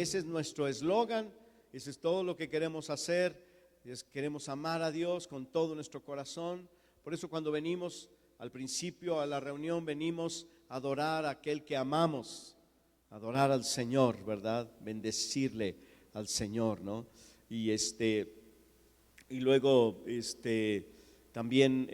ese es nuestro eslogan, ese es todo lo que queremos hacer, queremos amar a Dios con todo nuestro corazón. Por eso cuando venimos al principio a la reunión, venimos a adorar a aquel que amamos, adorar al Señor, ¿verdad? Bendecirle al Señor, ¿no? Y luego también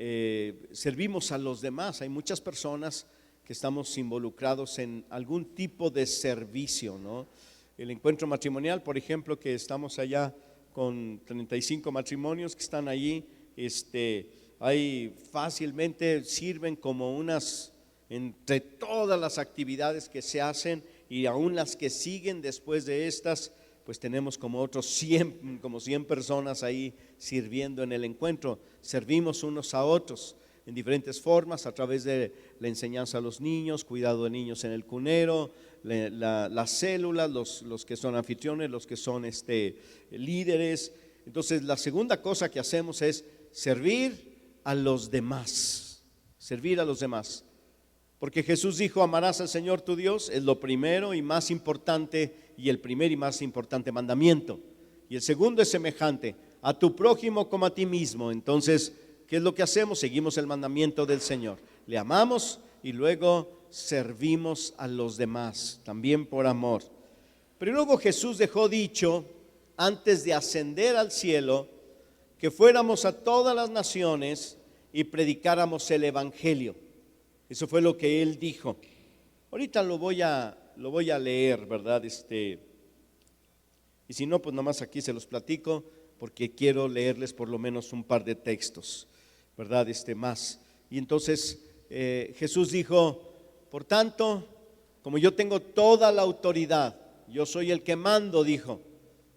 servimos a los demás. Hay muchas personas que estamos involucrados en algún tipo de servicio, ¿no? El encuentro matrimonial, por ejemplo, que estamos allá con 35 matrimonios que están allí, ahí fácilmente sirven como entre todas las actividades que se hacen y aún las que siguen después de estas, pues tenemos como otros 100 personas ahí sirviendo en el encuentro. Servimos unos a otros en diferentes formas, a través de la enseñanza a los niños, cuidado de niños en el cunero, las células, los que son anfitriones, los que son líderes. Entonces la segunda cosa que hacemos es servir a los demás, servir a los demás. Porque Jesús dijo: amarás al Señor tu Dios, es lo primero y más importante, y el primer y más importante mandamiento. Y el segundo es semejante: a tu prójimo como a ti mismo. Entonces, ¿qué es lo que hacemos? Seguimos el mandamiento del Señor. Le amamos y luego servimos a los demás, también por amor. Pero luego Jesús dejó dicho, antes de ascender al cielo, que fuéramos a todas las naciones y predicáramos el evangelio. Eso fue lo que Él dijo. Ahorita lo voy a leer, ¿verdad? Y si no, pues nomás aquí se los platico, porque quiero leerles por lo menos un par de textos, ¿verdad? Más. Y entonces Jesús dijo: por tanto, como yo tengo toda la autoridad, yo soy el que mando, dijo,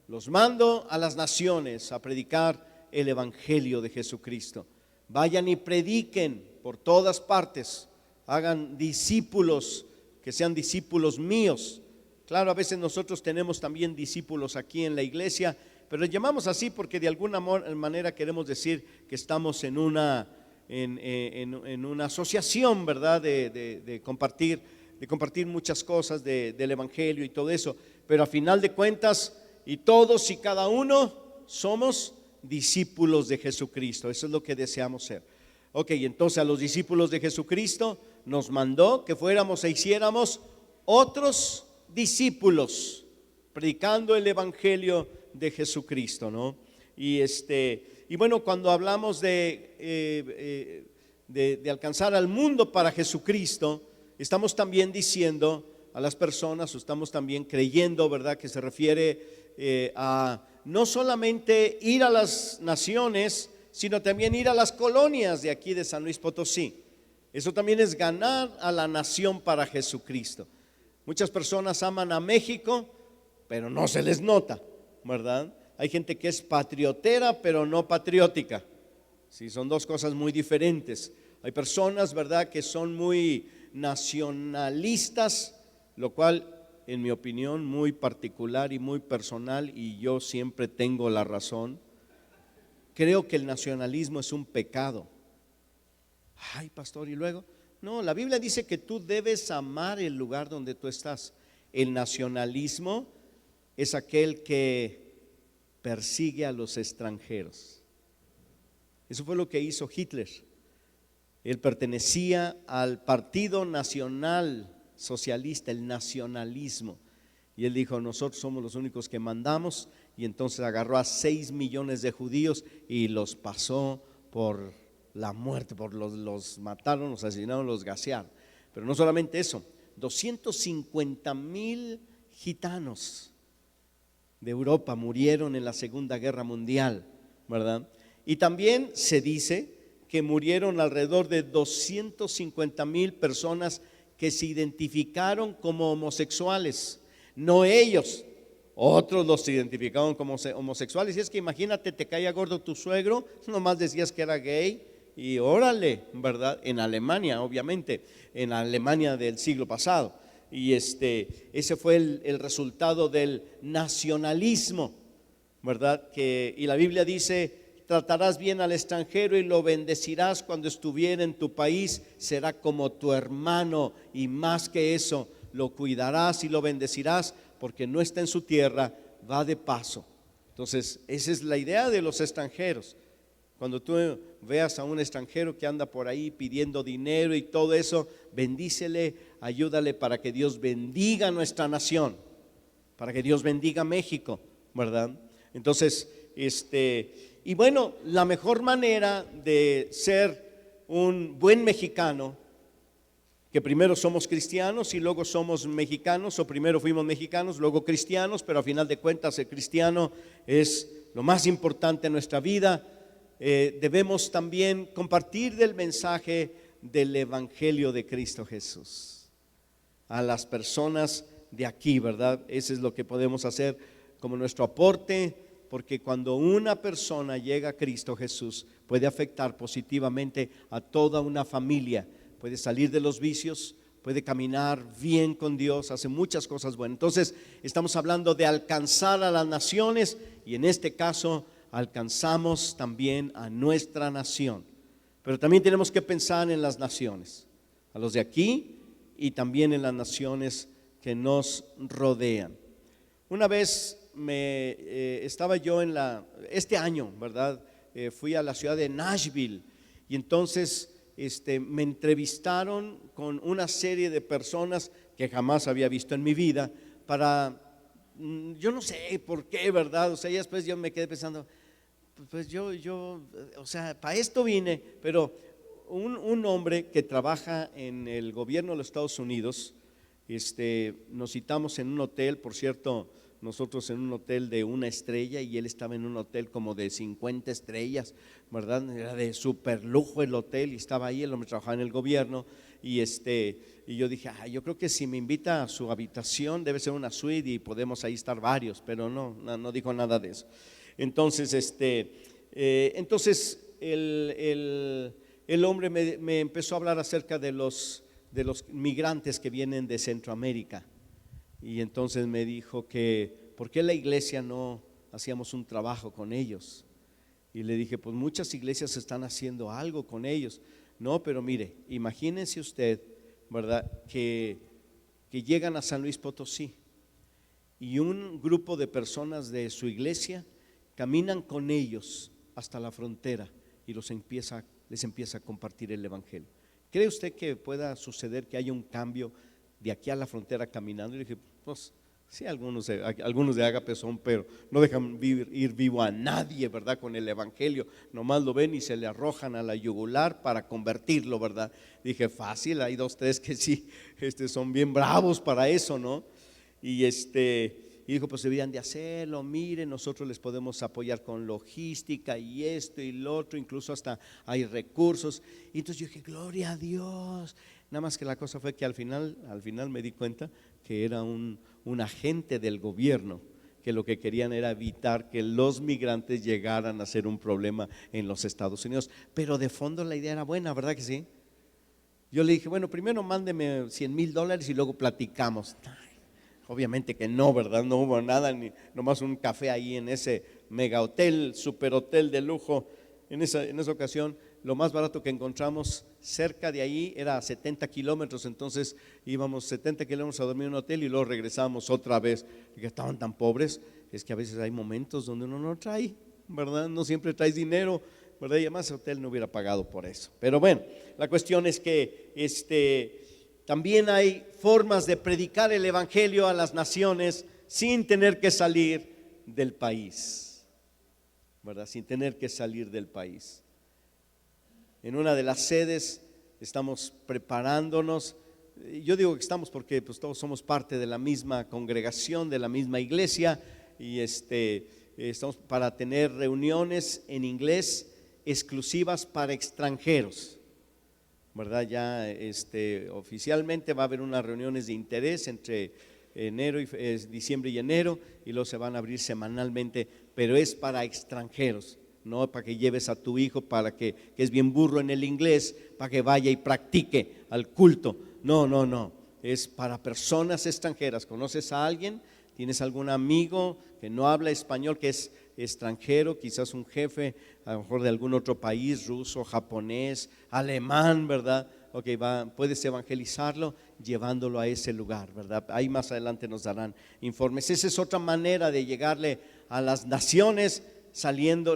los mando a las naciones a predicar el evangelio de Jesucristo. Vayan y prediquen por todas partes, hagan discípulos, que sean discípulos míos. Claro, a veces nosotros tenemos también discípulos aquí en la iglesia, pero les llamamos así porque de alguna manera queremos decir que estamos en una asociación, ¿verdad? De compartir muchas cosas del evangelio y todo eso. Pero a final de cuentas, y todos y cada uno somos discípulos de Jesucristo. Eso es lo que deseamos ser. Ok, entonces a los discípulos de Jesucristo nos mandó que fuéramos e hiciéramos otros discípulos, predicando el evangelio de Jesucristo, ¿no? Y bueno, cuando hablamos de alcanzar al mundo para Jesucristo, estamos también diciendo a las personas, o estamos también creyendo, ¿verdad?, que se refiere a no solamente ir a las naciones, sino también ir a las colonias de aquí de San Luis Potosí. Eso también es ganar a la nación para Jesucristo. Muchas personas aman a México, pero no se les nota, ¿verdad? Hay gente que es patriotera, pero no patriótica. Sí, son dos cosas muy diferentes. Hay personas, ¿verdad?, que son muy nacionalistas, lo cual, en mi opinión, muy particular y muy personal, y yo siempre tengo la razón. Creo que el nacionalismo es un pecado. Ay, pastor, ¿y luego? No, la Biblia dice que tú debes amar el lugar donde tú estás. El nacionalismo es aquel que persigue a los extranjeros. Eso fue lo que hizo Hitler. Él pertenecía al Partido Nacional Socialista, el nacionalismo. Y él dijo: nosotros somos los únicos que mandamos. Y entonces agarró a 6 millones de judíos y los pasó por la muerte, los mataron, los asesinaron, los gasearon. Pero no solamente eso, 250,000 gitanos de Europa murieron en la Segunda Guerra Mundial, ¿verdad? Y también se dice que murieron alrededor de 250,000 personas que se identificaron como homosexuales. No ellos, otros los identificaron como homosexuales. Y es que imagínate, te caía gordo tu suegro, nomás decías que era gay y órale, ¿verdad? En Alemania, obviamente, en Alemania del siglo pasado. Y ese fue el resultado del nacionalismo, ¿verdad? Y la Biblia dice: tratarás bien al extranjero y lo bendecirás cuando estuviera en tu país, será como tu hermano, y más que eso, lo cuidarás y lo bendecirás porque no está en su tierra, va de paso. Entonces, esa es la idea de los extranjeros. Cuando tú veas a un extranjero que anda por ahí pidiendo dinero y todo eso, bendícele, ayúdale para que Dios bendiga nuestra nación, para que Dios bendiga México, ¿verdad? Entonces, y bueno, la mejor manera de ser un buen mexicano, que primero somos cristianos y luego somos mexicanos, o primero fuimos mexicanos, luego cristianos, pero a final de cuentas el cristiano es lo más importante en nuestra vida. Debemos también compartir del mensaje del Evangelio de Cristo Jesús a las personas de aquí, ¿verdad? Eso es lo que podemos hacer como nuestro aporte, porque cuando una persona llega a Cristo Jesús puede afectar positivamente a toda una familia, puede salir de los vicios, puede caminar bien con Dios, hace muchas cosas buenas. Entonces estamos hablando de alcanzar a las naciones y en este caso alcanzamos también a nuestra nación, pero también tenemos que pensar en las naciones, a los de aquí y también en las naciones que nos rodean. Una vez estaba yo este año, ¿verdad? Fui a la ciudad de Nashville y entonces me entrevistaron con una serie de personas que jamás había visto en mi vida yo no sé por qué, ¿verdad? O sea, y después yo me quedé pensando, pues yo, o sea, para esto vine, pero un hombre que trabaja en el gobierno de los Estados Unidos, nos citamos en un hotel, por cierto, nosotros en un hotel de 1 estrella y él estaba en un hotel como de 50 estrellas, ¿verdad? Era de súper lujo el hotel y estaba ahí, el hombre trabajaba en el gobierno y yo dije, yo creo que si me invita a su habitación debe ser una suite y podemos ahí estar varios, pero no dijo nada de eso. Entonces, el hombre me empezó a hablar acerca de los migrantes que vienen de Centroamérica. Y entonces me dijo que ¿por qué la iglesia no hacíamos un trabajo con ellos? Y le dije, pues muchas iglesias están haciendo algo con ellos. No, pero mire, imagínense usted, ¿verdad? Que llegan a San Luis Potosí y un grupo de personas de su iglesia caminan con ellos hasta la frontera y les empieza a compartir el evangelio. ¿Cree usted que pueda suceder que haya un cambio de aquí a la frontera caminando? Y le dije, pues sí, algunos de Ágape son, pero no dejan ir vivo a nadie, ¿verdad? Con el evangelio, nomás lo ven y se le arrojan a la yugular para convertirlo, ¿verdad? Dije, fácil, hay 2, 3 que sí, son bien bravos para eso, ¿no? Y dijo, pues deberían de hacerlo, miren, nosotros les podemos apoyar con logística y esto y lo otro, incluso hasta hay recursos. Y entonces yo dije, gloria a Dios. Nada más que la cosa fue que al final me di cuenta que era un agente del gobierno, que lo que querían era evitar que los migrantes llegaran a ser un problema en los Estados Unidos. Pero de fondo la idea era buena, ¿verdad que sí? Yo le dije, bueno, primero mándeme $100,000 y luego platicamos. Obviamente que no, ¿verdad? No hubo nada, ni nomás un café ahí en ese mega hotel, super hotel de lujo. En esa ocasión, lo más barato que encontramos cerca de ahí era 70 kilómetros, entonces íbamos 70 kilómetros a dormir en un hotel y luego regresábamos otra vez. Y que estaban tan pobres, es que a veces hay momentos donde uno no trae, ¿verdad? No siempre traes dinero, ¿verdad? Y además el hotel no hubiera pagado por eso. Pero bueno, la cuestión es que también hay formas de predicar el evangelio a las naciones sin tener que salir del país, ¿verdad? Sin tener que salir del país. En una de las sedes estamos preparándonos. Yo digo que estamos porque pues todos somos parte de la misma congregación, de la misma iglesia, y estamos para tener reuniones en inglés exclusivas para extranjeros, ¿verdad? Ya oficialmente va a haber unas reuniones de interés entre diciembre y enero, y luego se van a abrir semanalmente, pero es para extranjeros. No para que lleves a tu hijo que es bien burro en el inglés, para que vaya y practique al culto. No, es para personas extranjeras. ¿Conoces a alguien? ¿Tienes algún amigo que no habla español, que es extranjero? Quizás un jefe, a lo mejor de algún otro país, ruso, japonés, alemán, ¿verdad? Ok, puedes evangelizarlo llevándolo a ese lugar, ¿verdad? Ahí más adelante nos darán informes. Esa es otra manera de llegarle a las naciones,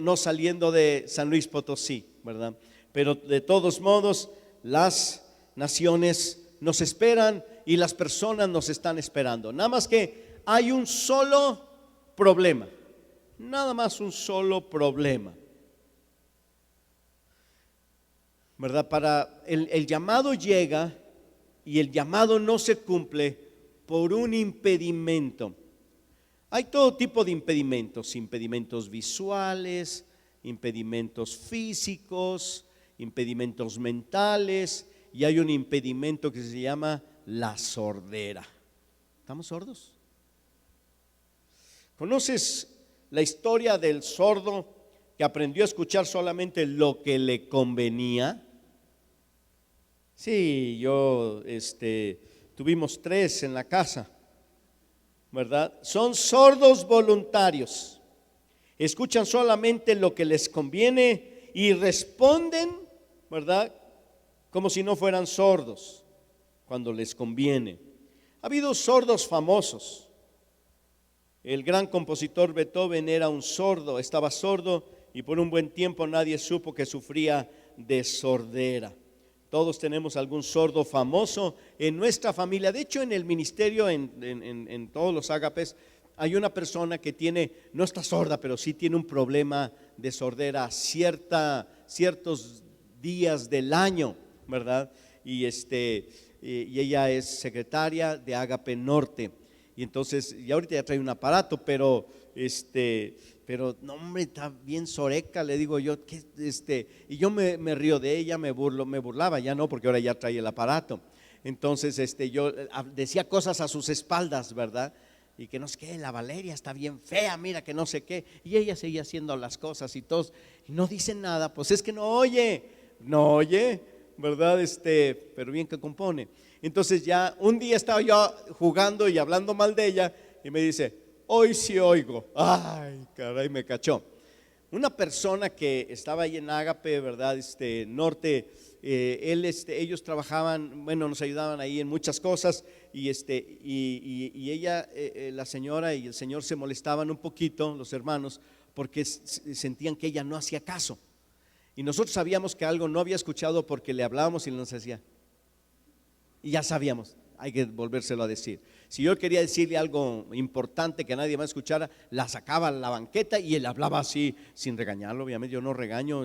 no saliendo de San Luis Potosí, ¿verdad? Pero de todos modos, las naciones nos esperan y las personas nos están esperando. Nada más que hay un solo problema, nada más un solo problema, ¿verdad? Para el llamado llega y el llamado no se cumple por un impedimento. Hay todo tipo de impedimentos, impedimentos visuales, impedimentos físicos, impedimentos mentales, y hay un impedimento que se llama la sordera. ¿Estamos sordos? ¿Conoces la historia del sordo que aprendió a escuchar solamente lo que le convenía? Sí, tuvimos 3 en la casa, ¿verdad? Son sordos voluntarios, escuchan solamente lo que les conviene y responden, ¿verdad? Como si no fueran sordos cuando les conviene. Ha habido sordos famosos. El gran compositor Beethoven era un sordo, estaba sordo y por un buen tiempo nadie supo que sufría de sordera. Todos tenemos algún sordo famoso en nuestra familia. De hecho, en el ministerio, en todos los ágapes, hay una persona que no está sorda, pero sí tiene un problema de sordera ciertos días del año, ¿verdad? Y ella es secretaria de Ágape Norte. Y entonces, y ahorita ya trae un aparato, pero no, hombre, está bien soreca, le digo yo, y yo me río de ella, me burlaba, ya no, porque ahora ya trae el aparato. Entonces, yo decía cosas a sus espaldas, ¿verdad? Y que no sé qué, la Valeria está bien fea, mira que no sé qué. Y ella seguía haciendo las cosas y todos, y no dice nada, pues es que no oye, ¿verdad? Pero bien que compone. Entonces ya un día estaba yo jugando y hablando mal de ella y me dice, hoy sí oigo. Ay, caray, me cachó. Una persona que estaba ahí en Ágape, ¿verdad? Norte, ellos trabajaban, bueno, nos ayudaban ahí en muchas cosas y ella, la señora y el señor se molestaban un poquito, los hermanos, porque sentían que ella no hacía caso. Y nosotros sabíamos que algo no había escuchado porque le hablábamos y nos decía. Y ya sabíamos, hay que volvérselo a decir. Si yo quería decirle algo importante que nadie más escuchara, la sacaba a la banqueta y él hablaba así, sin regañarlo, obviamente. Yo no regaño,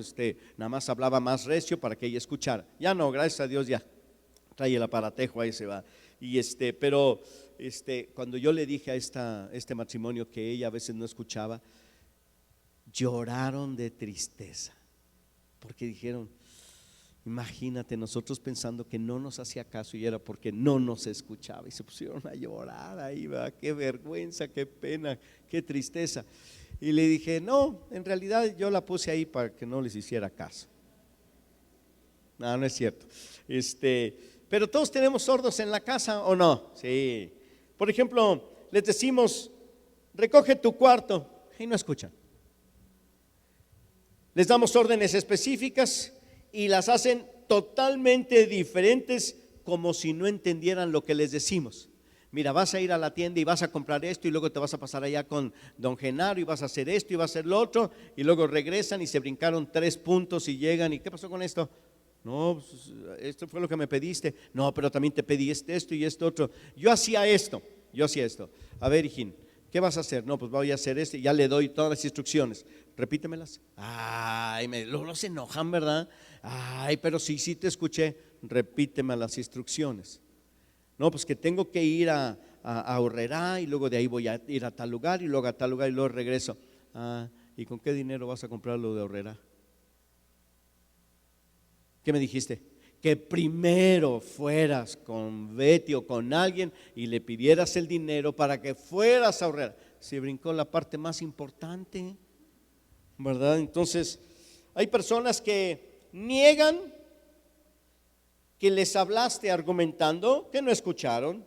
nada más hablaba más recio para que ella escuchara. Ya no, gracias a Dios ya trae el aparatejo, ahí se va. Y pero cuando yo le dije a este matrimonio que ella a veces no escuchaba, lloraron de tristeza, porque dijeron, imagínate, nosotros pensando que no nos hacía caso y era porque no nos escuchaba, y se pusieron a llorar ahí, ¿verdad? Qué vergüenza, qué pena, qué tristeza. Y le dije, no, en realidad yo la puse ahí para que no les hiciera caso. No es cierto. Pero todos tenemos sordos en la casa, ¿o no? Sí. Por ejemplo, les decimos, recoge tu cuarto, y no escuchan. Les damos órdenes específicas y las hacen totalmente diferentes, como si no entendieran lo que les decimos. Mira, vas a ir a la tienda y vas a comprar esto y luego te vas a pasar allá con don Genaro y vas a hacer esto y vas a hacer lo otro, y luego regresan y se brincaron 3 puntos y llegan y ¿qué pasó con esto? No, pues, esto fue lo que me pediste. No, pero también te pedí esto y esto otro. Yo hacía esto. A ver, hijín, ¿qué vas a hacer? No, pues voy a hacer esto y ya le doy todas las instrucciones. Repítemelas. Ay, luego se enojan, ¿verdad? Ay, pero sí te escuché. Repíteme las instrucciones. No, pues que tengo que ir a Aurrerá y luego de ahí voy a ir a tal lugar y luego a tal lugar y luego regreso. ¿Y con qué dinero vas a comprar lo de Aurrerá? ¿Qué me dijiste? Que primero fueras con Betty o con alguien y le pidieras el dinero para que fueras a Aurrerá. Se brincó la parte más importante, ¿verdad? Entonces, hay personas que niegan que les hablaste argumentando, que no escucharon.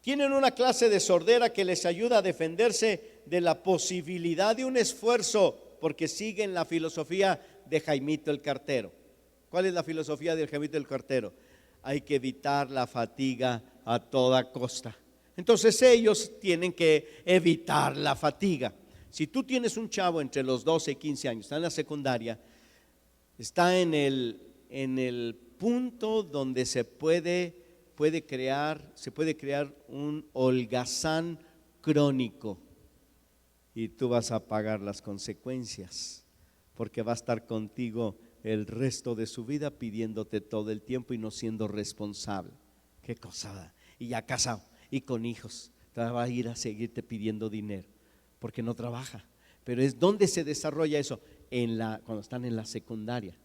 Tienen una clase de sordera que les ayuda a defenderse de la posibilidad de un esfuerzo, porque siguen la filosofía de Jaimito el cartero. ¿Cuál es la filosofía del Jaimito del Cartero? Hay que evitar la fatiga a toda costa. Entonces ellos tienen que evitar la fatiga. Si tú tienes un chavo entre los 12 y 15 años, está en la secundaria, está en el punto donde se puede crear un holgazán crónico, y tú vas a pagar las consecuencias, porque va a estar contigo el resto de su vida pidiéndote todo el tiempo y no siendo responsable. Qué cosa, y ya casado y con hijos, te va a ir a seguirte pidiendo dinero porque no trabaja. Pero es donde se desarrolla eso, cuando están en la secundaria.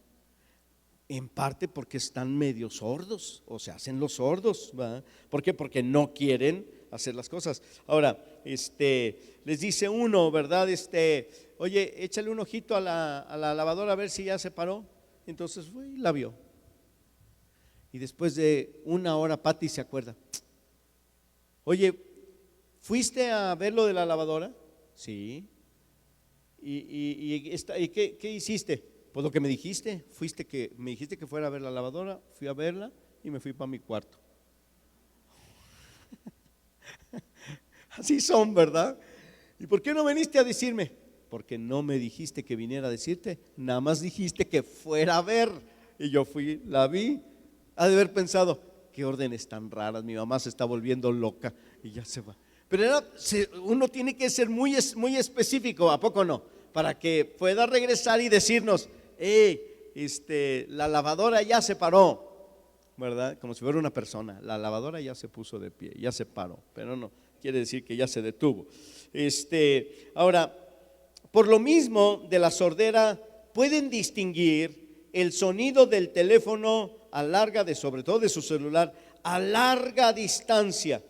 En parte porque están medio sordos, o se hacen los sordos, ¿verdad? ¿Por qué? Porque no quieren hacer las cosas. Ahora, les dice uno, ¿verdad? Oye, échale un ojito a la lavadora a ver si ya se paró. Entonces fue y la vio. Y después de una hora, Pati se acuerda. Oye, ¿fuiste a ver lo de la lavadora? Sí. ¿Y qué hiciste? Pues lo que me dijiste, me dijiste que fuera a ver la lavadora, fui a verla y me fui para mi cuarto. Así son, ¿verdad? ¿Y por qué no viniste a decirme? Porque no me dijiste que viniera a decirte, nada más dijiste que fuera a ver. Y yo fui, la vi, ha de haber pensado, qué órdenes tan raras, mi mamá se está volviendo loca y ya se va. Pero uno tiene que ser muy específico, ¿a poco no? Para que pueda regresar y decirnos, la lavadora ya se paró, ¿verdad? Como si fuera una persona, la lavadora ya se puso de pie, ya se paró, pero no, quiere decir que ya se detuvo. Ahora, por lo mismo de la sordera, pueden distinguir el sonido del teléfono sobre todo de su celular, a larga distancia,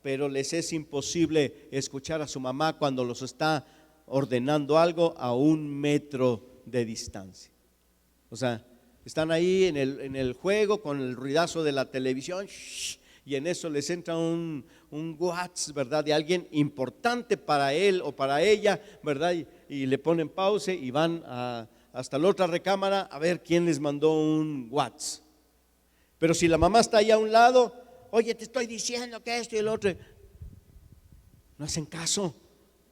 pero les es imposible escuchar a su mamá cuando los está ordenando algo a 1 metro de distancia. O sea, están ahí en el juego con el ruidazo de la televisión, y en eso les entra un WhatsApp, ¿verdad? De alguien importante para él o para ella, ¿verdad? Y le ponen pausa y van hasta la otra recámara a ver quién les mandó un WhatsApp. Pero si la mamá está ahí a un lado, oye, te estoy diciendo que esto y el otro, no hacen caso,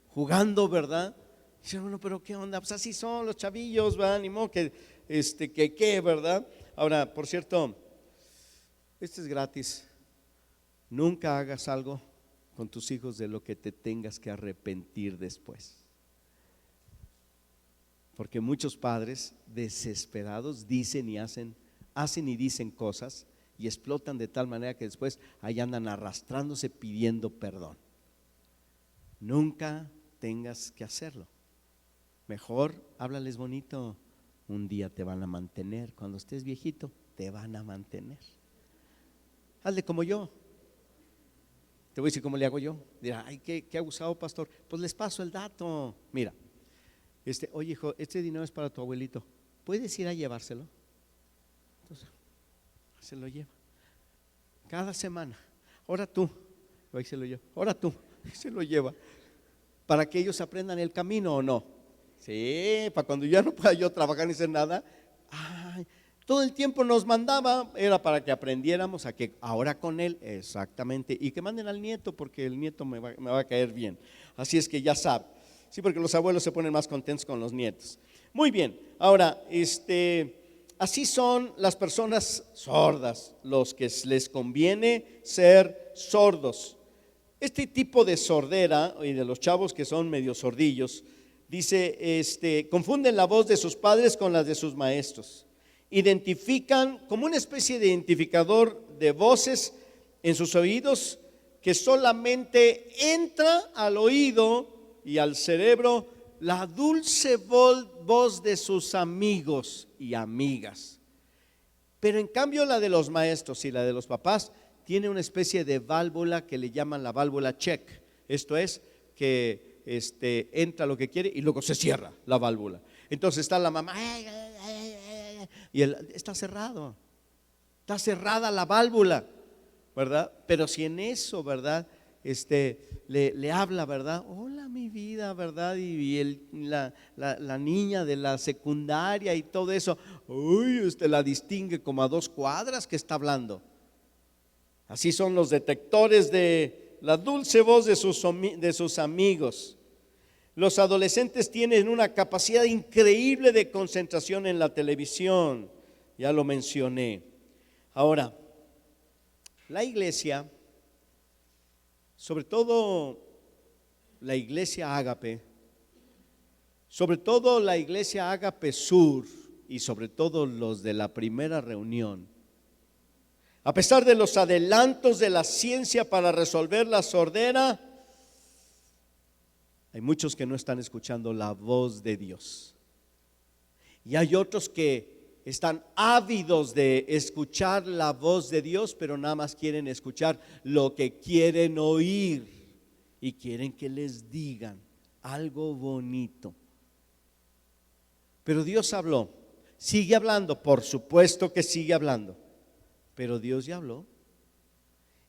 jugando, ¿verdad? Dicen, bueno, pero ¿qué onda? Pues así son los chavillos, ¿verdad? Ni modo que, ¿verdad? Ahora, por cierto, esto es gratis. Nunca hagas algo con tus hijos de lo que te tengas que arrepentir después. Porque muchos padres desesperados dicen y hacen y dicen cosas y explotan de tal manera que después ahí andan arrastrándose pidiendo perdón. Nunca tengas que hacerlo. Mejor háblales bonito. Un día te van a mantener. Cuando estés viejito, te van a mantener. Hazle como yo. Te voy a decir cómo le hago yo. Dirá, ay, qué abusado, pastor. Pues les paso el dato. Mira, oye, hijo, este dinero es para tu abuelito. ¿Puedes ir a llevárselo? Entonces, se lo lleva. Cada semana. Ahora tú. Ahí se lo lleva. Ahora tú. Se lo lleva. Para que ellos aprendan el camino, ¿o no? Sí, para cuando ya no pueda yo trabajar ni hacer nada. Ay, todo el tiempo nos mandaba, era para que aprendiéramos a que ahora con él, exactamente, y que manden al nieto, porque el nieto me va a caer bien. Así es que ya sabe. Sí, porque los abuelos se ponen más contentos con los nietos. Muy bien, ahora, así son las personas sordas, los que les conviene ser sordos. Este tipo de sordera, y de los chavos que son medio sordillos, dice, confunden la voz de sus padres con las de sus maestros. Identifican como una especie de identificador de voces en sus oídos que solamente entra al oído y al cerebro la dulce voz de sus amigos y amigas. Pero en cambio la de los maestros y la de los papás tiene una especie de válvula que le llaman la válvula check. Esto es que entra lo que quiere y luego se cierra la válvula. Entonces está la mamá y está cerrado. Está cerrada la válvula, ¿verdad? Pero si en eso, ¿verdad? le habla, ¿verdad? Hola, mi vida, ¿verdad? Y la niña de la secundaria y todo eso, uy, la distingue como a 2 cuadras que está hablando. Así son los detectores de la dulce voz de sus amigos. Los adolescentes tienen una capacidad increíble de concentración en la televisión, ya lo mencioné. Ahora, la iglesia, sobre todo la iglesia Ágape, sobre todo la iglesia Ágape Sur y sobre todo los de la primera reunión, a pesar de los adelantos de la ciencia para resolver la sordera, hay muchos que no están escuchando la voz de Dios. Y hay otros que están ávidos de escuchar la voz de Dios, pero nada más quieren escuchar lo que quieren oír y quieren que les digan algo bonito. Pero Dios habló, sigue hablando, por supuesto que sigue hablando, pero Dios ya habló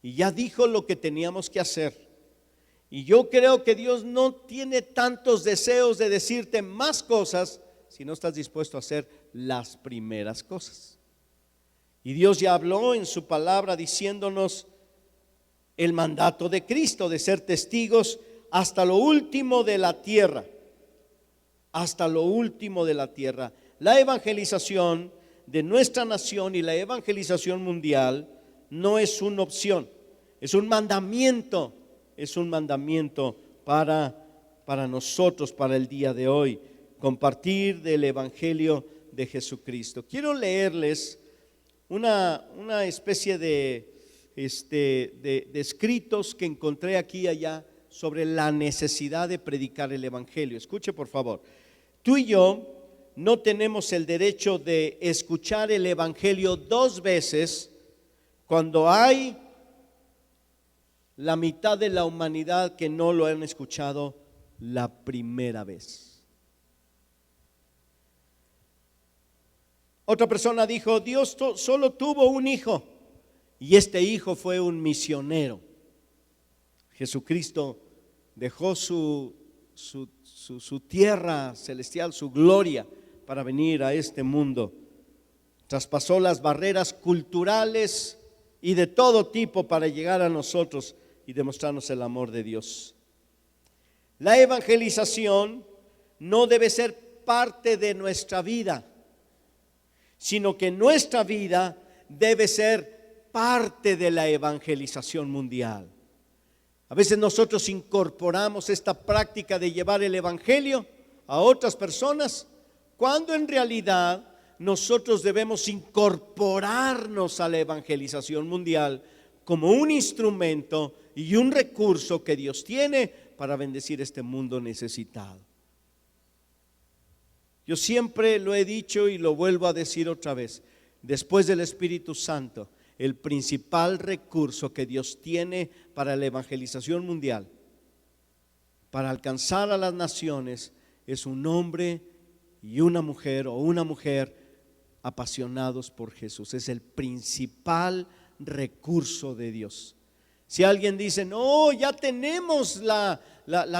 y ya dijo lo que teníamos que hacer. Y yo creo que Dios no tiene tantos deseos de decirte más cosas si no estás dispuesto a hacer las primeras cosas. Y Dios ya habló en su palabra diciéndonos el mandato de Cristo de ser testigos hasta lo último de la tierra. Hasta lo último de la tierra. La evangelización de nuestra nación y la evangelización mundial no es una opción, es un mandamiento. Es un mandamiento para nosotros, para el día de hoy, compartir del Evangelio de Jesucristo. Quiero leerles una especie de escritos que encontré aquí y allá sobre la necesidad de predicar el Evangelio. Escuche, por favor. Tú y yo no tenemos el derecho de escuchar el Evangelio 2 veces cuando hay la mitad de la humanidad que no lo han escuchado la primera vez. Otra persona dijo, Dios solo tuvo un hijo y este hijo fue un misionero. Jesucristo dejó su tierra celestial, su gloria, para venir a este mundo. Traspasó las barreras culturales y de todo tipo para llegar a nosotros y demostrarnos el amor de Dios. La evangelización no debe ser parte de nuestra vida, sino que nuestra vida debe ser parte de la evangelización mundial. A veces nosotros incorporamos esta práctica de llevar el evangelio a otras personas, cuando en realidad nosotros debemos incorporarnos a la evangelización mundial como un instrumento y un recurso que Dios tiene para bendecir este mundo necesitado. Yo siempre lo he dicho y lo vuelvo a decir otra vez, después del Espíritu Santo, el principal recurso que Dios tiene para la evangelización mundial, para alcanzar a las naciones, es un hombre y una mujer o una mujer apasionados por Jesús. Es el principal recurso de Dios. Si alguien dice, no, ya tenemos la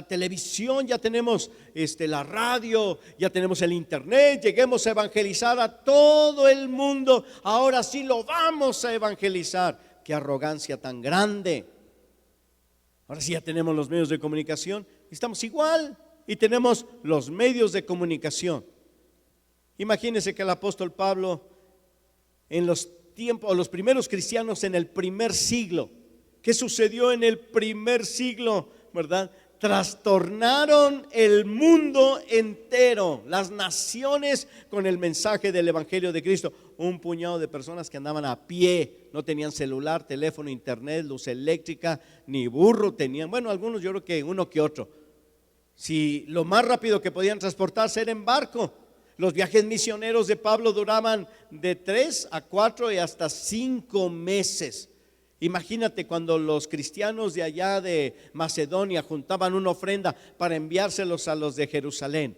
televisión, ya tenemos la radio, ya tenemos el internet, lleguemos a evangelizar a todo el mundo, ahora sí lo vamos a evangelizar. Qué arrogancia tan grande. Ahora sí ya tenemos los medios de comunicación, estamos igual y tenemos los medios de comunicación. Imagínense que el apóstol Pablo en los tiempos, los primeros cristianos en el primer siglo, ¿qué sucedió en el primer siglo? ¿Verdad? Trastornaron el mundo entero, las naciones, con el mensaje del Evangelio de Cristo. Un puñado de personas que andaban a pie, no tenían celular, teléfono, internet, luz eléctrica, ni burro tenían. Bueno, algunos yo creo que uno que otro. Si lo más rápido que podían transportarse era en barco. Los viajes misioneros de Pablo duraban de 3 a 4 y hasta 5 meses. Imagínate cuando los cristianos de allá de Macedonia juntaban una ofrenda para enviárselos a los de Jerusalén.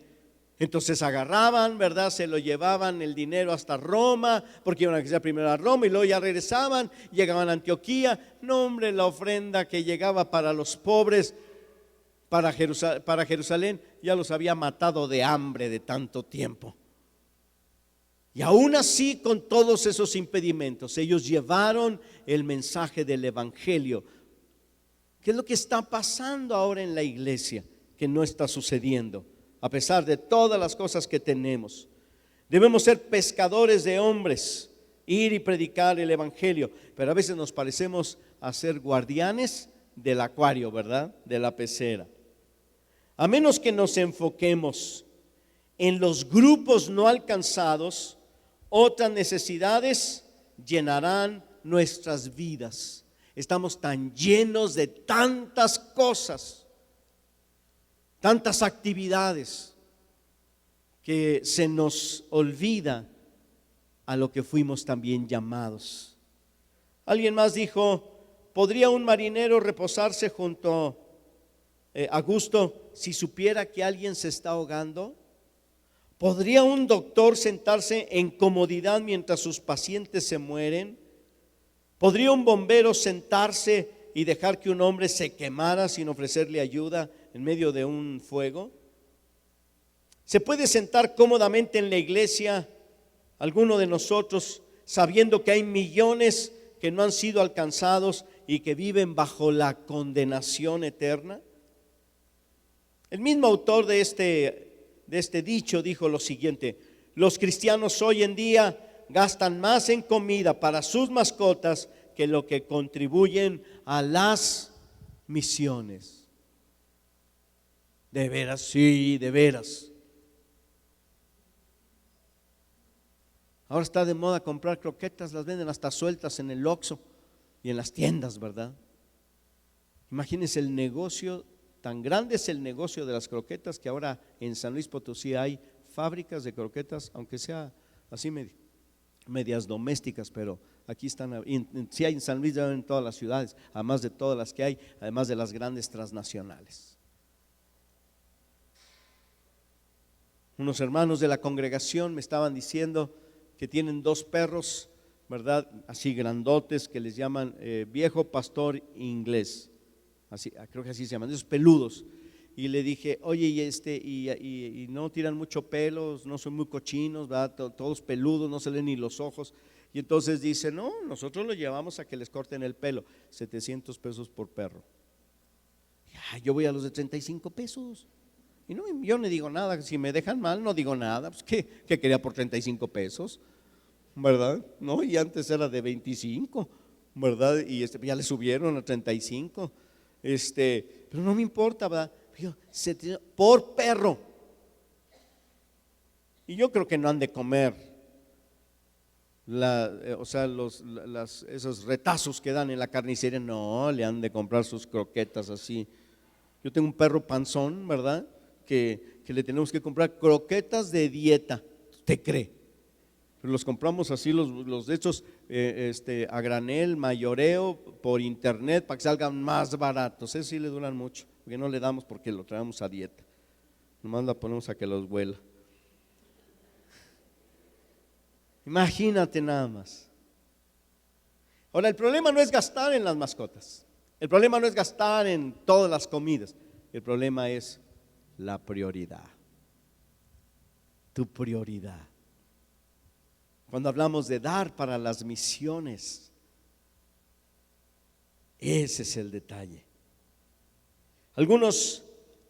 Entonces agarraban, ¿verdad? Se lo llevaban el dinero hasta Roma, porque iban a quedar primero a Roma y luego ya regresaban, llegaban a Antioquía. No, hombre, la ofrenda que llegaba para los pobres, para Jerusalén, ya los había matado de hambre de tanto tiempo. Y aún así, con todos esos impedimentos, ellos llevaron el mensaje del Evangelio. ¿Qué es lo que está pasando ahora en la iglesia? Que no está sucediendo, a pesar de todas las cosas que tenemos. Debemos ser pescadores de hombres, ir y predicar el Evangelio, pero a veces nos parecemos a ser guardianes del acuario, ¿verdad? De la pecera. A menos que nos enfoquemos en los grupos no alcanzados, otras necesidades llenarán nuestras vidas. Estamos tan llenos de tantas cosas, tantas actividades, que se nos olvida a lo que fuimos también llamados. Alguien más dijo: ¿podría un marinero reposarse junto a gusto si supiera que alguien se está ahogando? ¿Podría un doctor sentarse en comodidad mientras sus pacientes se mueren? ¿Podría un bombero sentarse y dejar que un hombre se quemara sin ofrecerle ayuda en medio de un fuego? ¿Se puede sentar cómodamente en la iglesia alguno de nosotros sabiendo que hay millones que no han sido alcanzados y que viven bajo la condenación eterna? El mismo autor de este dicho dijo lo siguiente: los cristianos hoy en día gastan más en comida para sus mascotas que lo que contribuyen a las misiones. De veras, sí, de veras. Ahora está de moda comprar croquetas, las venden hasta sueltas en el Oxxo y en las tiendas, ¿verdad? Imagínense el negocio, tan grande es el negocio de las croquetas que ahora en San Luis Potosí hay fábricas de croquetas, aunque sea así medias domésticas, pero aquí están, sí hay en San Luis, ya en todas las ciudades, además de todas las que hay, además de las grandes transnacionales. Unos hermanos de la congregación me estaban diciendo que tienen 2 perros, ¿verdad? Así grandotes, que les llaman viejo pastor inglés, así, creo que así se llaman, esos peludos. Y le dije: oye, y no tiran mucho pelos, no son muy cochinos, ¿verdad? Todos peludos, no se leen ni los ojos. Y entonces dice: no, nosotros los llevamos a que les corten el pelo, 700 pesos por perro. Yo voy a los de 35 pesos. Y no, yo no digo nada, si me dejan mal no digo nada, pues ¿qué quería por 35 pesos? ¿Verdad? No, y antes era de 25, ¿verdad? Y ya le subieron a 35, pero no me importa, ¿verdad? Por perro. Y yo creo que no han de comer esos retazos que dan en la carnicería, no, le han de comprar sus croquetas así. Yo tengo un perro panzón, ¿verdad? Que le tenemos que comprar croquetas de dieta, ¿usted cree? Pero los compramos así, los de estos a granel, mayoreo, por internet, para que salgan más baratos. Esos sí le duran mucho, porque no le damos porque lo traemos a dieta, nomás la ponemos a que los huela. Imagínate nada más. Ahora, el problema no es gastar en las mascotas, el problema no es gastar en todas las comidas, el problema es la prioridad, tu prioridad. Cuando hablamos de dar para las misiones, ese es el detalle. Algunos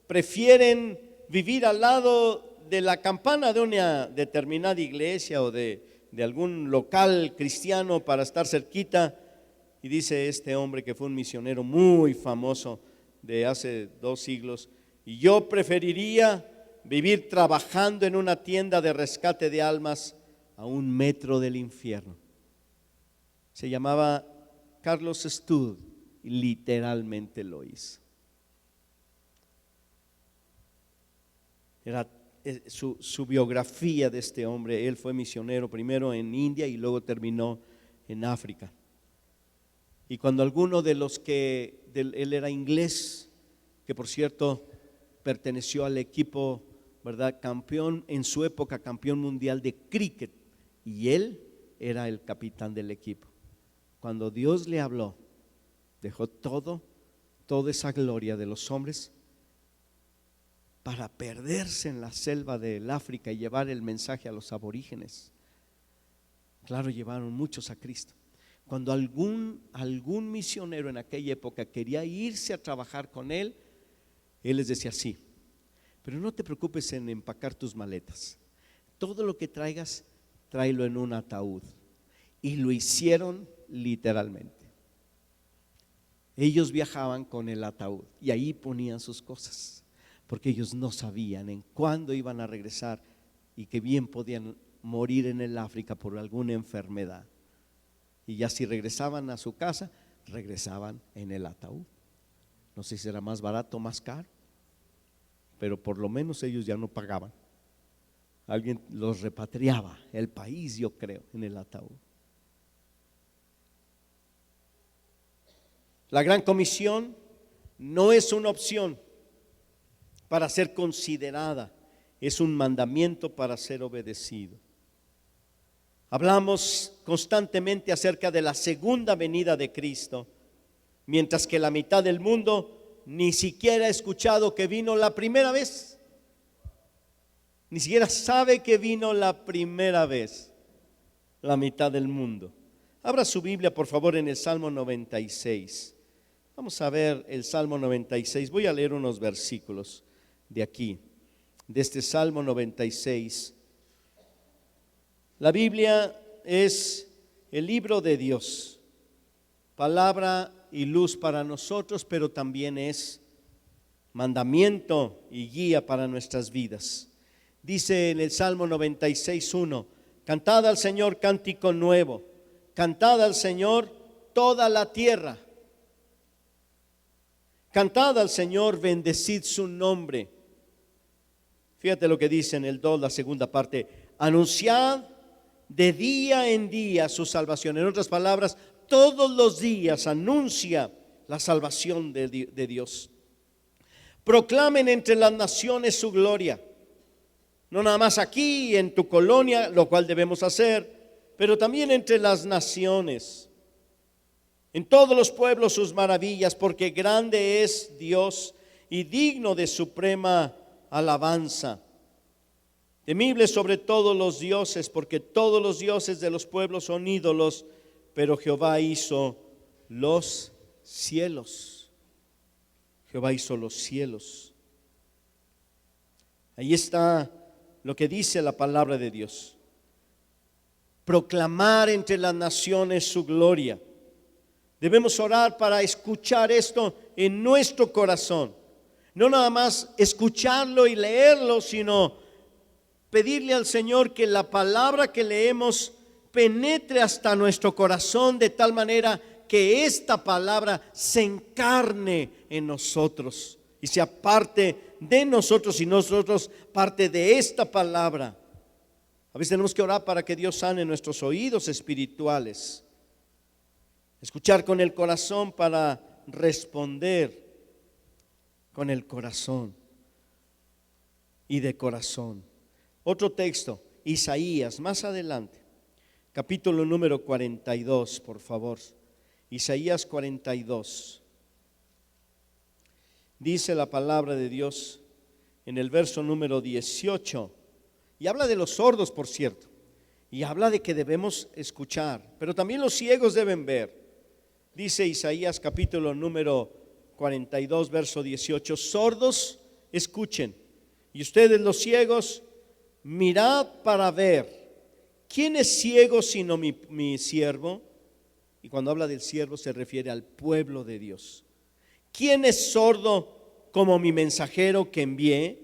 prefieren vivir al lado de la campana de una determinada iglesia o de algún local cristiano para estar cerquita. Y dice este hombre, que fue un misionero muy famoso de hace 2 siglos: y yo preferiría vivir trabajando en una tienda de rescate de almas a 1 metro del infierno. Se llamaba Carlos Stud y literalmente lo hizo. Era su biografía de este hombre. Él fue misionero primero en India y luego terminó en África. Y cuando alguno de los él era inglés, que por cierto perteneció al equipo, ¿verdad? Campeón en su época, campeón mundial de cricket, y él era el capitán del equipo. Cuando Dios le habló, dejó toda esa gloria de los hombres para perderse en la selva del África y llevar el mensaje a los aborígenes. Claro, llevaron muchos a Cristo. Cuando algún misionero en aquella época quería irse a trabajar con él les decía: sí, pero no te preocupes en empacar tus maletas. Todo lo que traigas, tráelo en un ataúd. Y lo hicieron literalmente. Ellos viajaban con el ataúd y ahí ponían sus cosas, porque ellos no sabían en cuándo iban a regresar y que bien podían morir en el África por alguna enfermedad. Y ya si regresaban a su casa, regresaban en el ataúd. No sé si era más barato o más caro, pero por lo menos ellos ya no pagaban. Alguien los repatriaba, el país, yo creo, en el ataúd. La Gran Comisión no es una opción para ser considerada, es un mandamiento para ser obedecido. Hablamos constantemente acerca de la segunda venida de Cristo, mientras que la mitad del mundo ni siquiera ha escuchado que vino la primera vez. Ni siquiera sabe que vino la primera vez, la mitad del mundo. Abra su Biblia, por favor, en el Salmo 96. Vamos a ver el Salmo 96. Voy a leer unos versículos de aquí, de este Salmo 96. La Biblia es el libro de Dios, palabra y luz para nosotros, pero también es mandamiento y guía para nuestras vidas. Dice en el Salmo 96:1: cantad al Señor cántico nuevo, cantad al Señor toda la tierra. Cantad al Señor, bendecid su nombre. Fíjate lo que dice en el 2, la segunda parte: anunciad de día en día su salvación. En otras palabras, todos los días anuncia la salvación de Dios. Proclamen entre las naciones su gloria. No nada más aquí en tu colonia, lo cual debemos hacer, pero también entre las naciones. En todos los pueblos sus maravillas, porque grande es Dios y digno de suprema alabanza. Temible sobre todos los dioses, porque todos los dioses de los pueblos son ídolos, pero Jehová hizo los cielos. Jehová hizo los cielos. Ahí está lo que dice la palabra de Dios. Proclamar entre las naciones su gloria. Debemos orar para escuchar esto en nuestro corazón. No nada más escucharlo y leerlo, sino pedirle al Señor que la palabra que leemos penetre hasta nuestro corazón, de tal manera que esta palabra se encarne en nosotros y sea parte de nosotros y nosotros parte de esta palabra. A veces tenemos que orar para que Dios sane nuestros oídos espirituales, escuchar con el corazón para responder con el corazón y de corazón. Otro texto, Isaías, más adelante, capítulo número 42, por favor. Isaías 42. Dice la palabra de Dios en el verso número 18, y habla de los sordos, por cierto, y habla de que debemos escuchar, pero también los ciegos deben ver. Dice Isaías capítulo número 42, verso 18: sordos, escuchen, y ustedes los ciegos, mirad para ver. ¿Quién es ciego sino mi siervo? Y cuando habla del siervo se refiere al pueblo de Dios. ¿Quién es sordo como mi mensajero que envié?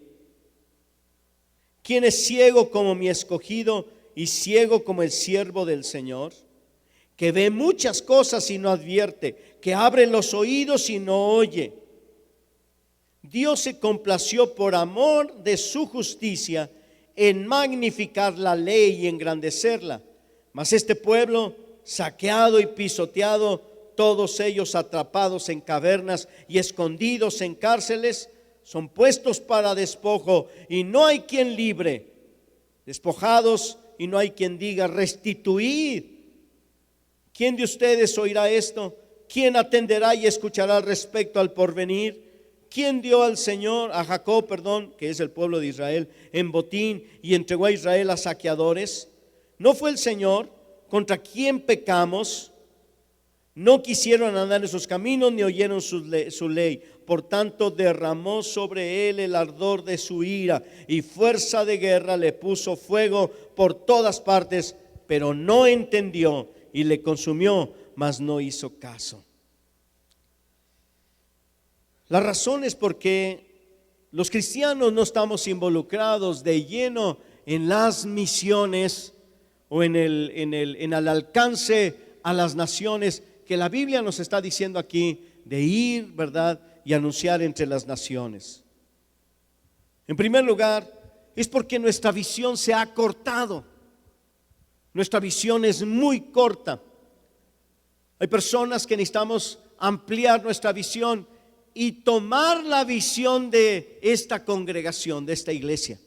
¿Quién es ciego como mi escogido y ciego como el siervo del Señor? Que ve muchas cosas y no advierte, que abre los oídos y no oye. Dios se complació por amor de su justicia en magnificar la ley y engrandecerla. Mas este pueblo, saqueado y pisoteado, todos ellos atrapados en cavernas y escondidos en cárceles, son puestos para despojo y no hay quien libre, despojados y no hay quien diga restituid. ¿Quién de ustedes oirá esto? ¿Quién atenderá y escuchará respecto al porvenir? ¿Quién dio a Jacob, que es el pueblo de Israel, en botín y entregó a Israel a saqueadores? ¿No fue el Señor? ¿Contra quién pecamos? No quisieron andar en sus caminos ni oyeron su ley. Por tanto derramó sobre él el ardor de su ira y fuerza de guerra le puso fuego por todas partes, pero no entendió y le consumió, mas no hizo caso. La razón es porque los cristianos no estamos involucrados de lleno en las misiones o en el alcance a las naciones que la Biblia nos está diciendo aquí de ir, ¿verdad?, y anunciar entre las naciones. En primer lugar, es porque nuestra visión se ha cortado. Nuestra visión es muy corta. Hay personas que necesitamos ampliar nuestra visión y tomar la visión de esta congregación, de esta iglesia.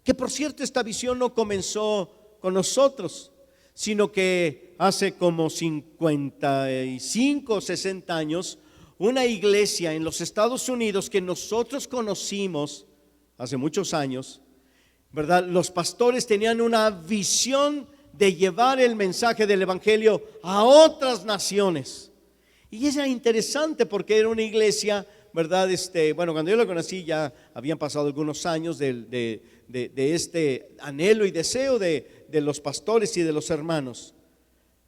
Que por cierto, esta visión no comenzó con nosotros, sino que hace como 55 o 60 años, una iglesia en los Estados Unidos que nosotros conocimos hace muchos años, ¿verdad? Los pastores tenían una visión de llevar el mensaje del evangelio a otras naciones. Y era interesante porque era una iglesia, ¿verdad? Cuando yo lo conocí ya habían pasado algunos años de este anhelo y deseo de los pastores y de los hermanos.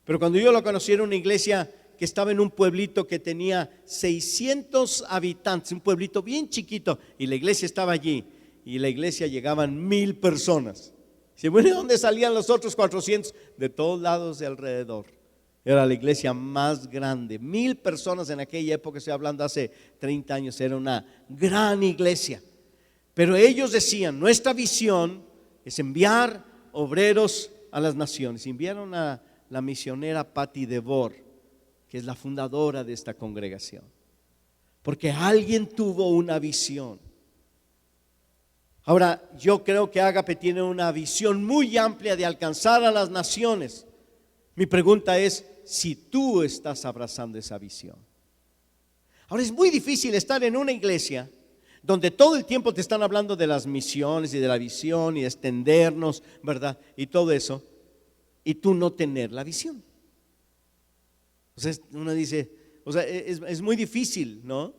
Pero cuando yo lo conocí era una iglesia que estaba en un pueblito que tenía 600 habitantes, un pueblito bien chiquito, y la iglesia estaba allí, y la iglesia llegaban 1000 personas. ¿Sí? Bueno, ¿de dónde salían los otros 400? De todos lados de alrededor. Era la iglesia más grande, 1000 personas en aquella época, estoy hablando hace 30 años, era una gran iglesia. Pero ellos decían, nuestra visión es enviar obreros a las naciones. Enviaron a la misionera Patty DeBoer, que es la fundadora de esta congregación, porque alguien tuvo una visión. Ahora, yo creo que Ágape tiene una visión muy amplia de alcanzar a las naciones. Mi pregunta es si tú estás abrazando esa visión. Ahora, es muy difícil estar en una iglesia donde todo el tiempo te están hablando de las misiones y de la visión y de extendernos, ¿verdad? Y todo eso, y tú no tener la visión. O sea, uno dice, es muy difícil, ¿no?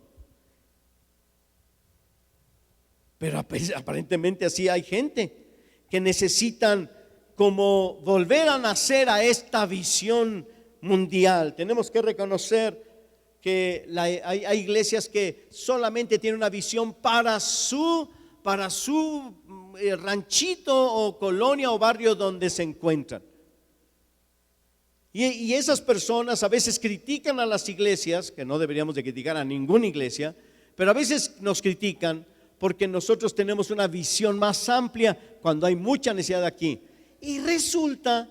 Pero aparentemente así hay gente que necesitan como volver a nacer a esta visión mundial. Tenemos que reconocer que hay iglesias que solamente tienen una visión para su ranchito o colonia o barrio donde se encuentran. Y esas personas a veces critican a las iglesias, que no deberíamos de criticar a ninguna iglesia, pero a veces nos critican porque nosotros tenemos una visión más amplia cuando hay mucha necesidad aquí. Y resulta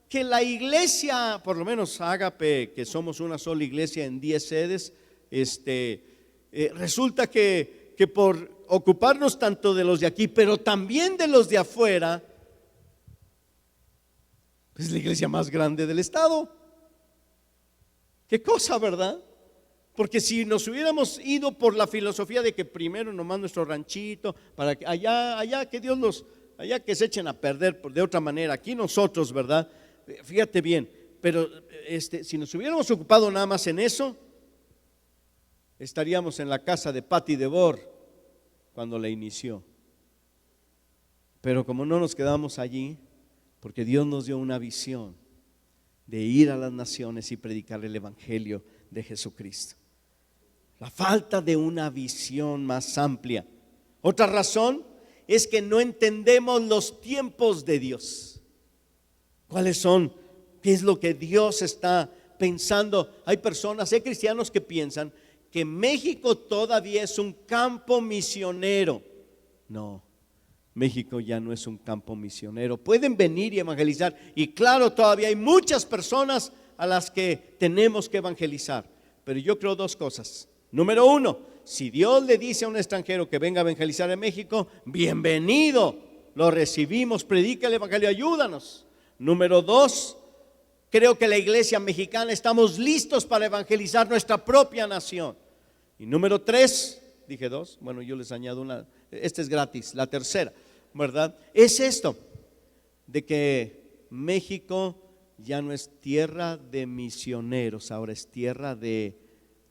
que la iglesia, por lo menos Ágape, que somos una sola iglesia en 10 sedes, resulta que por ocuparnos tanto de los de aquí, pero también de los de afuera, es la iglesia más grande del estado. Qué cosa, ¿verdad? Porque si nos hubiéramos ido por la filosofía de que primero nomás nuestro ranchito, para que allá que Dios allá que se echen a perder de otra manera, aquí nosotros, ¿verdad? Fíjate bien, pero si nos hubiéramos ocupado nada más en eso, estaríamos en la casa de Patty DeBoer cuando la inició. Pero como no nos quedamos allí, porque Dios nos dio una visión de ir a las naciones y predicar el evangelio de Jesucristo. La falta de una visión más amplia. Otra razón es que no entendemos los tiempos de Dios. ¿Cuáles son? ¿Qué es lo que Dios está pensando? Hay cristianos que piensan que México todavía es un campo misionero. No, México ya no es un campo misionero. Pueden venir y evangelizar, y claro, todavía hay muchas personas a las que tenemos que evangelizar, pero yo creo dos cosas. Número uno, si Dios le dice a un extranjero que venga a evangelizar en México, bienvenido, lo recibimos, predica el evangelio, ayúdanos. Número 2, creo que la iglesia mexicana estamos listos para evangelizar nuestra propia nación. Y número 3, dije 2, bueno, yo les añado una, esta es gratis, la tercera, ¿verdad? Es esto, de que México ya no es tierra de misioneros, ahora es tierra de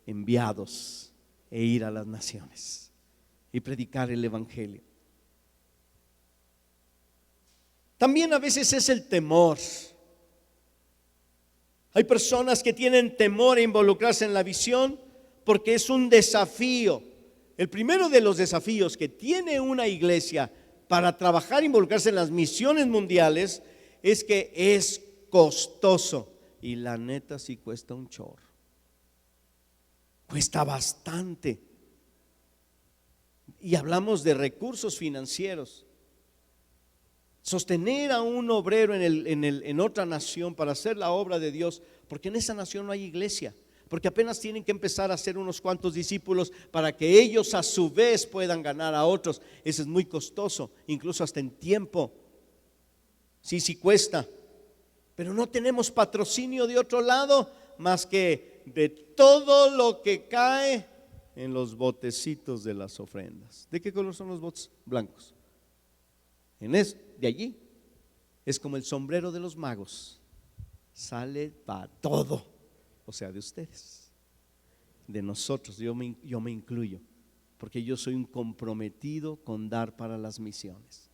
enviados e ir a las naciones y predicar el evangelio. También a veces es el temor. Hay personas que tienen temor a involucrarse en la visión porque es un desafío. El primero de los desafíos que tiene una iglesia para trabajar e involucrarse en las misiones mundiales es que es costoso, y la neta sí cuesta un chorro. Cuesta bastante. Y hablamos de recursos financieros. Sostener a un obrero en otra nación para hacer la obra de Dios, porque en esa nación no hay iglesia, porque apenas tienen que empezar a hacer unos cuantos discípulos para que ellos a su vez puedan ganar a otros. Eso es muy costoso, incluso hasta en tiempo. Sí cuesta. Pero no tenemos patrocinio de otro lado más que de todo lo que cae en los botecitos de las ofrendas. ¿De qué color son los botes? Blancos. De allí es como el sombrero de los magos, sale para todo, o sea, de ustedes, de nosotros. Yo me incluyo, porque yo soy un comprometido con dar para las misiones.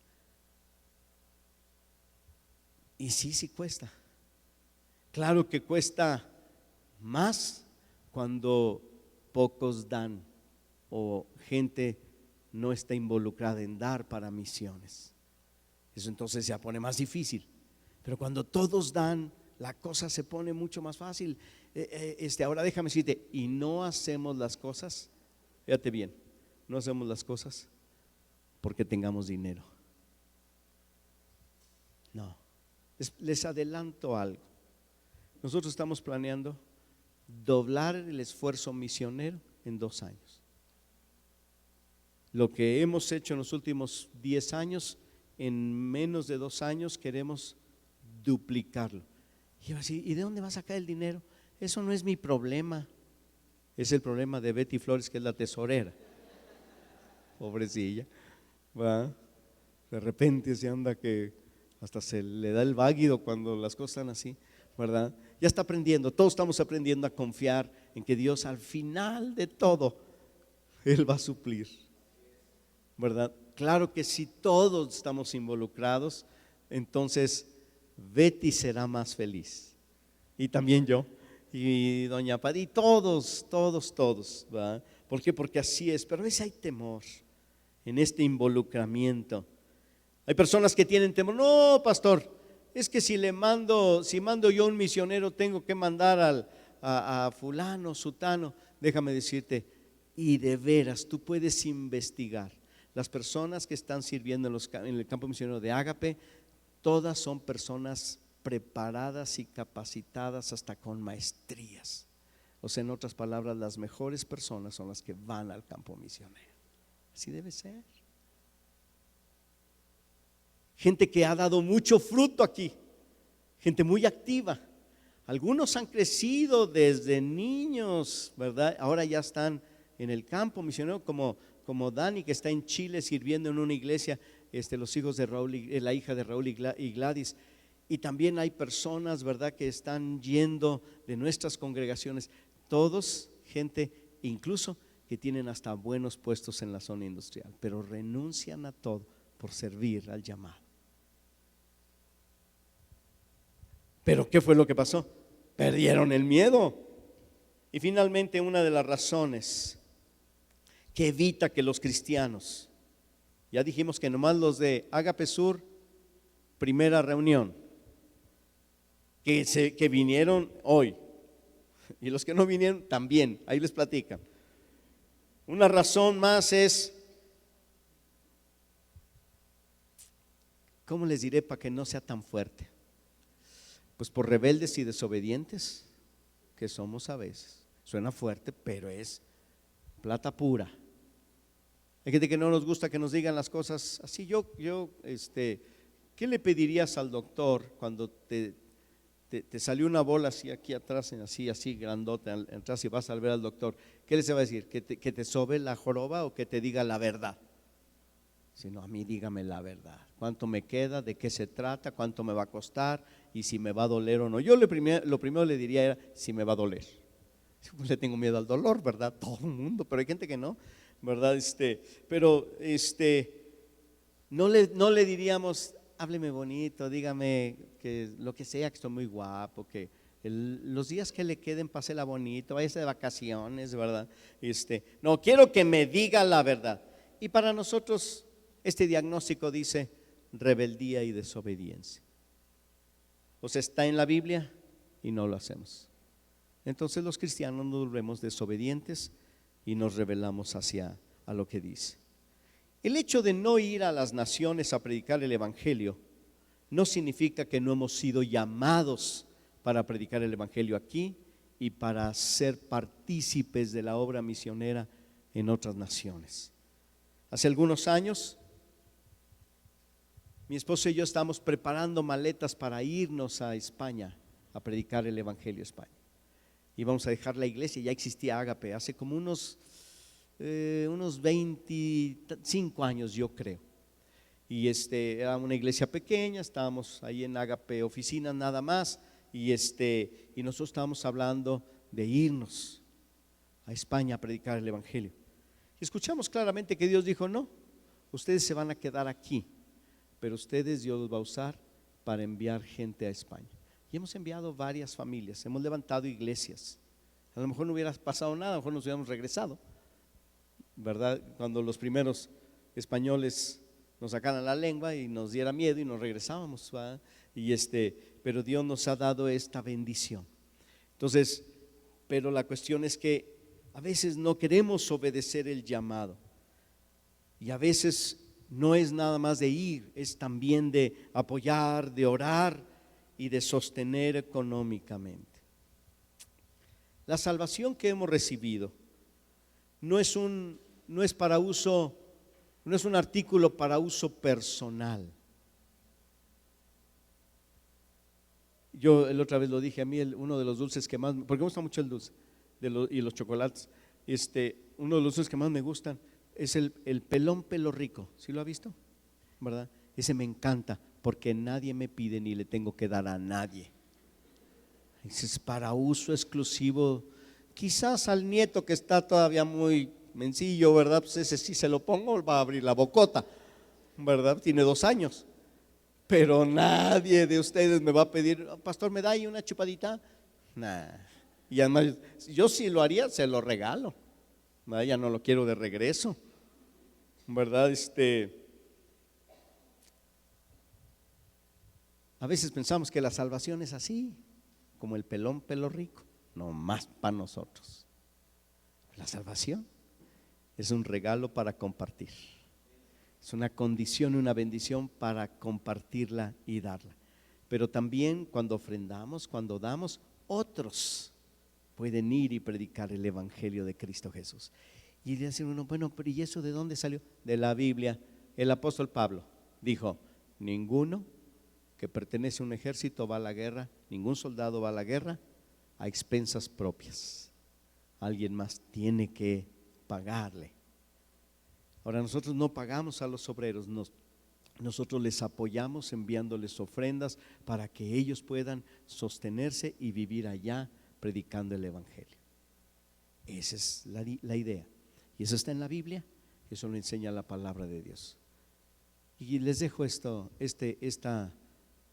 Y sí cuesta. Claro que cuesta más cuando pocos dan o gente no está involucrada en dar para misiones. Eso entonces se pone más difícil. Pero cuando todos dan, la cosa se pone mucho más fácil. Ahora déjame decirte, y no hacemos las cosas, fíjate bien, no hacemos las cosas porque tengamos dinero. No, les adelanto algo. Nosotros estamos planeando doblar el esfuerzo misionero en 2 años. Lo que hemos hecho en los últimos 10 años, en menos de 2 años queremos duplicarlo. Y yo así, ¿y de dónde va a sacar el dinero? Eso no es mi problema. Es el problema de Betty Flores, que es la tesorera. Pobrecilla, ¿va? De repente se anda que hasta se le da el váguido cuando las cosas están así, ¿verdad? Ya está aprendiendo, todos estamos aprendiendo a confiar en que Dios al final de todo, Él va a suplir, ¿verdad? Claro que si todos estamos involucrados, entonces Betty será más feliz, y también yo, y doña Paddy, todos, ¿verdad? ¿Por qué? Porque así es, pero a veces hay temor en este involucramiento. Hay personas que tienen temor, no, pastor, es que si mando yo un misionero, tengo que mandar a fulano, sutano. Déjame decirte, y de veras tú puedes investigar. Las personas que están sirviendo en el campo misionero de Ágape, todas son personas preparadas y capacitadas hasta con maestrías. O sea, en otras palabras, las mejores personas son las que van al campo misionero. Así debe ser. Gente que ha dado mucho fruto aquí, gente muy activa. Algunos han crecido desde niños, ¿verdad? Ahora ya están en el campo misionero, como Dani, que está en Chile sirviendo en una iglesia, los hijos de Raúl, la hija de Raúl y Gladys. Y también hay personas, ¿verdad?, que están yendo de nuestras congregaciones, todos gente incluso que tienen hasta buenos puestos en la zona industrial, pero renuncian a todo por servir al llamado. Pero ¿qué fue lo que pasó? Perdieron el miedo. Y finalmente, una de las razones que evita que los cristianos, ya dijimos que nomás los de Ágape Sur, primera reunión, que vinieron hoy, y los que no vinieron también, ahí les platican. Una razón más es, ¿cómo les diré para que no sea tan fuerte? Pues por rebeldes y desobedientes que somos a veces. Suena fuerte, pero es plata pura. Hay gente que no nos gusta que nos digan las cosas así. ¿Qué le pedirías al doctor cuando te salió una bola así aquí atrás, así grandota, entras y vas a ver al doctor? ¿Qué les va a decir? ¿Que te sobe la joroba o que te diga la verdad? Si no, a mí dígame la verdad. ¿Cuánto me queda? ¿De qué se trata? ¿Cuánto me va a costar? ¿Y si me va a doler o no? Yo lo primero le diría era si me va a doler. Pues le tengo miedo al dolor, ¿verdad? Todo el mundo, pero hay gente que no, ¿verdad? No le diríamos, hábleme bonito, dígame que lo que sea, que estoy muy guapo, que los días que le queden pásela bonito, váyase de vacaciones, ¿verdad? No, quiero que me diga la verdad. Y para nosotros este diagnóstico dice rebeldía y desobediencia. O sea, está en la Biblia y no lo hacemos. Entonces los cristianos nos volvemos desobedientes y nos rebelamos a lo que dice. El hecho de no ir a las naciones a predicar el evangelio no significa que no hemos sido llamados para predicar el evangelio aquí y para ser partícipes de la obra misionera en otras naciones. Hace algunos años mi esposo y yo estábamos preparando maletas para irnos a España a predicar el evangelio a España. Íbamos a dejar la iglesia, ya existía Ágape hace como unos 25 años, yo creo. Y era una iglesia pequeña, estábamos ahí en Ágape oficinas nada más, y nosotros estábamos hablando de irnos a España a predicar el evangelio. Y escuchamos claramente que Dios dijo: no, ustedes se van a quedar aquí, pero ustedes Dios los va a usar para enviar gente a España. Y hemos enviado varias familias, hemos levantado iglesias. A lo mejor no hubiera pasado nada, a lo mejor nos hubiéramos regresado, ¿verdad? Cuando los primeros españoles nos sacaran la lengua y nos diera miedo y nos regresábamos, ¿verdad? Pero Dios nos ha dado esta bendición. Entonces, pero la cuestión es que a veces no queremos obedecer el llamado. Y a veces no es nada más de ir, es también de apoyar, de orar y de sostener económicamente. La salvación que hemos recibido no es un artículo para uso personal. Yo la otra vez lo dije, a mí uno de los dulces que más, porque me gusta mucho el dulce y los chocolates, uno de los dulces que más me gustan es el pelón pelo rico. ¿Sí lo ha visto? ¿Verdad? Ese me encanta porque nadie me pide ni le tengo que dar a nadie. Ese es para uso exclusivo, quizás al nieto que está todavía muy mencillo, ¿verdad? Pues ese sí se lo pongo, va a abrir la bocota, ¿verdad? Tiene 2 años. Pero nadie de ustedes me va a pedir: pastor, ¿me da ahí una chupadita? Nah. Y además, yo sí lo haría, se lo regalo, ¿verdad? Ya no lo quiero de regreso, ¿verdad? A veces pensamos que la salvación es así, como el pelón pelo rico, no más para nosotros. La salvación es un regalo para compartir. Es una condición, una bendición para compartirla y darla. Pero también cuando ofrendamos, cuando damos, otros pueden ir y predicar el evangelio de Cristo Jesús. Y le dicen uno: bueno, pero ¿y eso de dónde salió? De la Biblia. El apóstol Pablo dijo: ninguno que pertenece a un ejército va a la guerra, ningún soldado va a la guerra a expensas propias. Alguien más tiene que pagarle. Ahora, nosotros no pagamos a los obreros, nosotros les apoyamos enviándoles ofrendas para que ellos puedan sostenerse y vivir allá predicando el evangelio. Esa es la idea. Y eso está en la Biblia, eso lo enseña la palabra de Dios. Y les dejo esta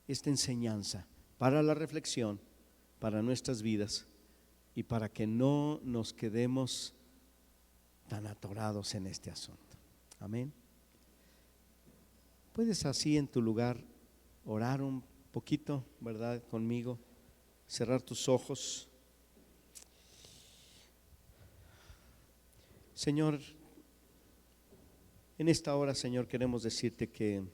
enseñanza para la reflexión, para nuestras vidas y para que no nos quedemos tan atorados en este asunto. Amén. Puedes así en tu lugar orar un poquito, ¿verdad? Conmigo, cerrar tus ojos. Señor, en esta hora, Señor, queremos decirte que